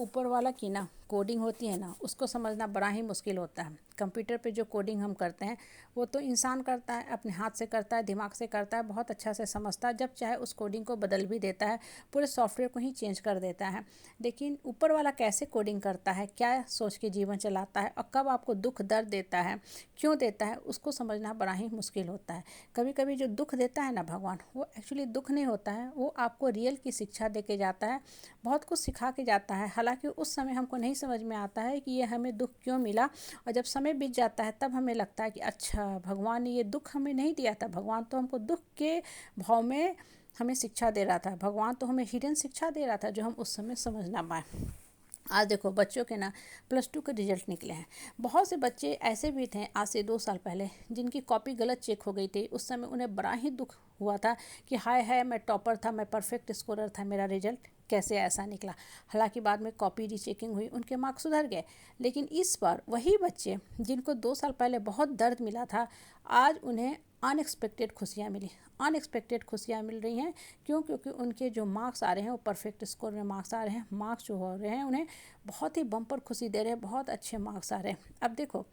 ऊपर वाला की ना कोडिंग होती है ना, उसको समझना बड़ा ही मुश्किल होता है। कंप्यूटर पे जो कोडिंग हम करते हैं वो तो इंसान करता है, अपने हाथ से करता है, दिमाग से करता है, बहुत अच्छा से समझता है, जब चाहे उस कोडिंग को बदल भी देता है, पूरे सॉफ्टवेयर को ही चेंज कर देता है। लेकिन ऊपर वाला कैसे कोडिंग करता है, क्या सोच के जीवन चलाता है और कब आपको दुख दर्द देता है, क्यों देता है, उसको समझना बड़ा ही मुश्किल होता है। कभी कभी जो दुख देता है ना भगवान, वो एक्चुअली दुख नहीं होता है, वो आपको रियल की शिक्षा दे के जाता है, बहुत कुछ सिखा के जाता है। हालांकि उस समय हमको नहीं समझ में आता है कि ये हमें दुख क्यों मिला, और जब समय बीत जाता है तब हमें लगता है कि अच्छा, भगवान ने ये दुख हमें नहीं दिया था, भगवान तो हमको दुख के भाव में हमें शिक्षा दे रहा था, भगवान तो हमें हिडन शिक्षा दे रहा था जो हम उस समय समझ ना पाए। आज देखो बच्चों के ना +2 के रिजल्ट निकले हैं। बहुत से बच्चे ऐसे भी थे आज से 2 साल पहले जिनकी कॉपी गलत चेक हो गई थी। उस समय उन्हें बड़ा ही दुख हुआ था कि हाय हाय, मैं टॉपर था, मैं परफेक्ट स्कोरर था, मेरा रिजल्ट कैसे ऐसा निकला। हालांकि बाद में कॉपी रीचेकिंग हुई, उनके मार्क्स सुधर गए। लेकिन इस बार वही बच्चे जिनको 2 साल पहले बहुत दर्द मिला था, आज उन्हें अनएक्सपेक्टेड खुशियाँ मिली, अनएक्सपेक्टेड खुशियाँ मिल रही हैं। क्यों? क्योंकि उनके जो मार्क्स आ रहे हैं वो परफेक्ट स्कोर में मार्क्स आ रहे हैं, मार्क्स जो हो रहे हैं उन्हें बहुत ही बम्पर खुशी दे रहे हैं, बहुत अच्छे मार्क्स आ रहे हैं। अब देखो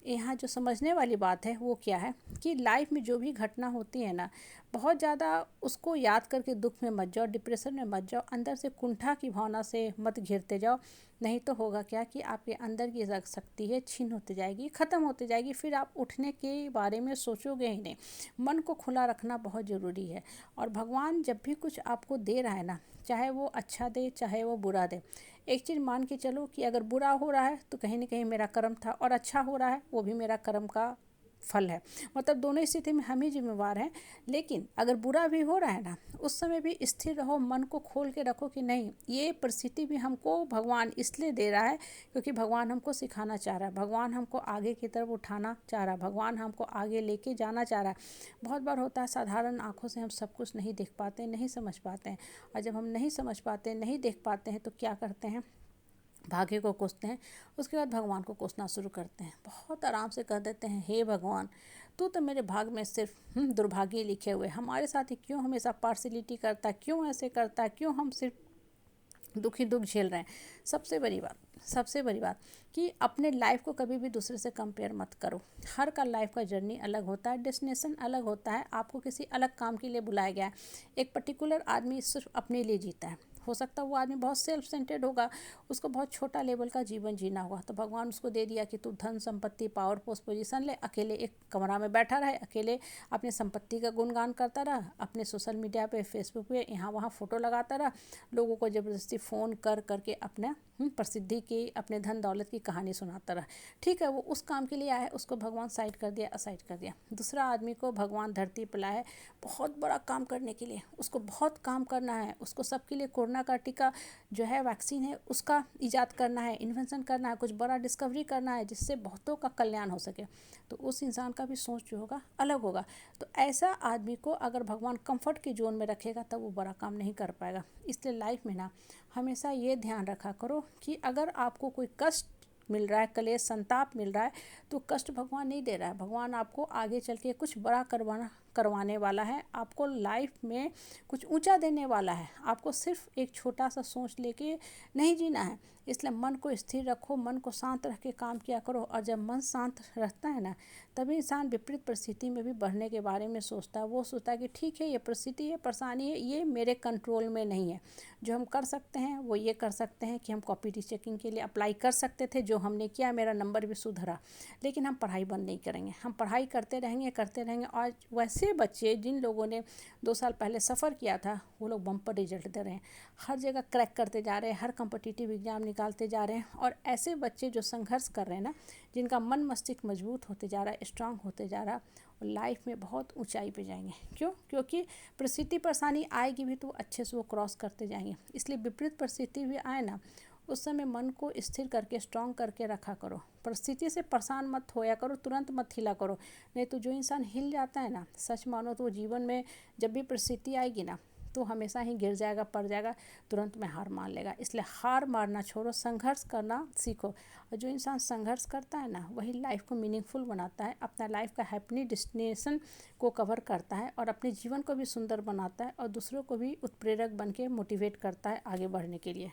यहाँ जो समझने वाली बात है वो क्या है कि लाइफ में जो भी घटना होती है ना, बहुत ज़्यादा उसको याद करके दुख में मत जाओ, डिप्रेशन में मत जाओ, अंदर से कुंठा की भावना से मत घिरते जाओ। नहीं तो होगा क्या कि आपके अंदर की शक्ति है छीन होती जाएगी, ख़त्म होती जाएगी, फिर आप उठने के बारे में सोचोगे ही नहीं। मन को खुला रखना बहुत ज़रूरी है। और भगवान जब भी कुछ आपको दे रहा है ना, चाहे वो अच्छा दे चाहे वो बुरा दे, एक चीज़ मान के चलो कि अगर बुरा हो रहा है तो कहीं ना कहीं मेरा कर्म था, और अच्छा हो रहा है वो भी मेरा कर्म का फल है। मतलब दोनों स्थिति में हम ही जिम्मेवार हैं। लेकिन अगर बुरा भी हो रहा है ना, उस समय भी स्थिर रहो, मन को खोल के रखो कि नहीं, ये परिस्थिति भी हमको भगवान इसलिए दे रहा है क्योंकि भगवान हमको सिखाना चाह रहा है, भगवान हमको आगे की तरफ उठाना चाह रहा है, भगवान हमको आगे लेके जाना चाह रहा है। बहुत बार होता है साधारण आँखों से हम सब कुछ नहीं देख पाते, नहीं समझ पाते हैं। और जब हम नहीं समझ पाते, नहीं देख पाते हैं तो क्या करते हैं, भाग्य को कोसते हैं, उसके बाद भगवान को कोसना शुरू करते हैं। बहुत आराम से कह देते हैं, हे भगवान, तू तो मेरे भाग में सिर्फ दुर्भाग्य लिखे हुए, हमारे साथ ही क्यों हमेशा पार्शलिटी करता है, क्यों ऐसे करता है, क्यों हम सिर्फ दुख ही दुख झेल रहे हैं। सबसे बड़ी बात कि अपने लाइफ को कभी भी दूसरे से कंपेयर मत करो। हर का लाइफ का जर्नी अलग होता है, डेस्टिनेशन अलग होता है, आपको किसी अलग काम के लिए बुलाया गया है। एक पर्टिकुलर आदमी सिर्फ अपने लिए जीता है, हो सकता है वो आदमी बहुत सेल्फ सेंटर्ड होगा, उसको बहुत छोटा लेवल का जीवन जीना होगा, तो भगवान उसको दे दिया कि तू धन संपत्ति पावर पोस्ट पोजीशन ले, अकेले एक कमरा में बैठा रहे, अकेले अपने संपत्ति का गुणगान करता रहा, अपने सोशल मीडिया पे फेसबुक पे यहाँ वहाँ फ़ोटो लगाता रहा, लोगों को ज़बरदस्ती फ़ोन कर करके अपना प्रसिद्धि की, अपने धन दौलत की कहानी सुनाता रहा। ठीक है, वो उस काम के लिए आया है, उसको भगवान साइड कर दिया, असाइड कर दिया। दूसरा आदमी को भगवान धरती पर लाया है बहुत बड़ा काम करने के लिए, उसको बहुत काम करना है, उसको सबके लिए कोरोना का टीका जो है, वैक्सीन है, उसका इजाद करना है, इन्वेंशन करना है, कुछ बड़ा डिस्कवरी करना है जिससे बहुतों का कल्याण हो सके। तो उस इंसान का भी सोच जो होगा अलग होगा। तो ऐसा आदमी को अगर भगवान कंफर्ट के जोन में रखेगा तब वो बड़ा काम नहीं कर पाएगा। इसलिए लाइफ में ना हमेशा ये ध्यान रखा करो कि अगर आपको कोई कष्ट मिल रहा है, कलेश संताप मिल रहा है, तो कष्ट भगवान नहीं दे रहा है, भगवान आपको आगे चल के कुछ बड़ा करवाने वाला है, आपको लाइफ में कुछ ऊंचा देने वाला है। आपको सिर्फ एक छोटा सा सोच लेके नहीं जीना है। इसलिए मन को स्थिर रखो, मन को शांत रख के काम किया करो। और जब मन शांत रहता है ना, तभी इंसान विपरीत परिस्थिति में भी बढ़ने के बारे में सोचता है। वो सोचता है कि ठीक है, ये परिस्थिति है, परेशानी है, ये मेरे कंट्रोल में नहीं है। जो हम कर सकते हैं वो ये कर सकते हैं कि हम कॉपी रीचेकिंग के लिए अप्लाई कर सकते थे, जो हमने किया, मेरा नंबर भी सुधरा। लेकिन हम पढ़ाई बंद नहीं करेंगे, हम पढ़ाई करते रहेंगे। और वैसे बच्चे जिन लोगों ने 2 साल पहले सफ़र किया था, वो लोग बम्पर रिजल्ट दे रहे हैं, हर जगह क्रैक करते जा रहे हैं, हर कॉम्पिटिटिव एग्ज़ाम निकालते जा रहे हैं। और ऐसे बच्चे जो संघर्ष कर रहे हैं ना, जिनका मन मस्तिष्क मजबूत होते जा रहा है, स्ट्रांग होते जा रहा है, और लाइफ में बहुत ऊंचाई पे जाएंगे। क्यों? क्योंकि परिस्थिति परेशानी आएगी भी तो अच्छे से वो क्रॉस करते जाएंगे। इसलिए विपरीत परिस्थिति भी आए ना, उस समय मन को स्थिर करके स्ट्रांग करके रखा करो। परिस्थिति से परेशान मत होया करो, तुरंत मत हिला करो। नहीं तो जो इंसान हिल जाता है ना, सच मानो तो वो जीवन में जब भी परिस्थिति आएगी ना, तो हमेशा ही गिर जाएगा, पड़ जाएगा, तुरंत में हार मान लेगा। इसलिए हार मारना छोड़ो, संघर्ष करना सीखो। और जो इंसान संघर्ष करता है ना, वही लाइफ को मीनिंगफुल बनाता है, अपना लाइफ का हैप्पी डेस्टिनेशन को कवर करता है, और अपने जीवन को भी सुंदर बनाता है, और दूसरों को भी उत्प्रेरक बन के मोटिवेट करता है आगे बढ़ने के लिए।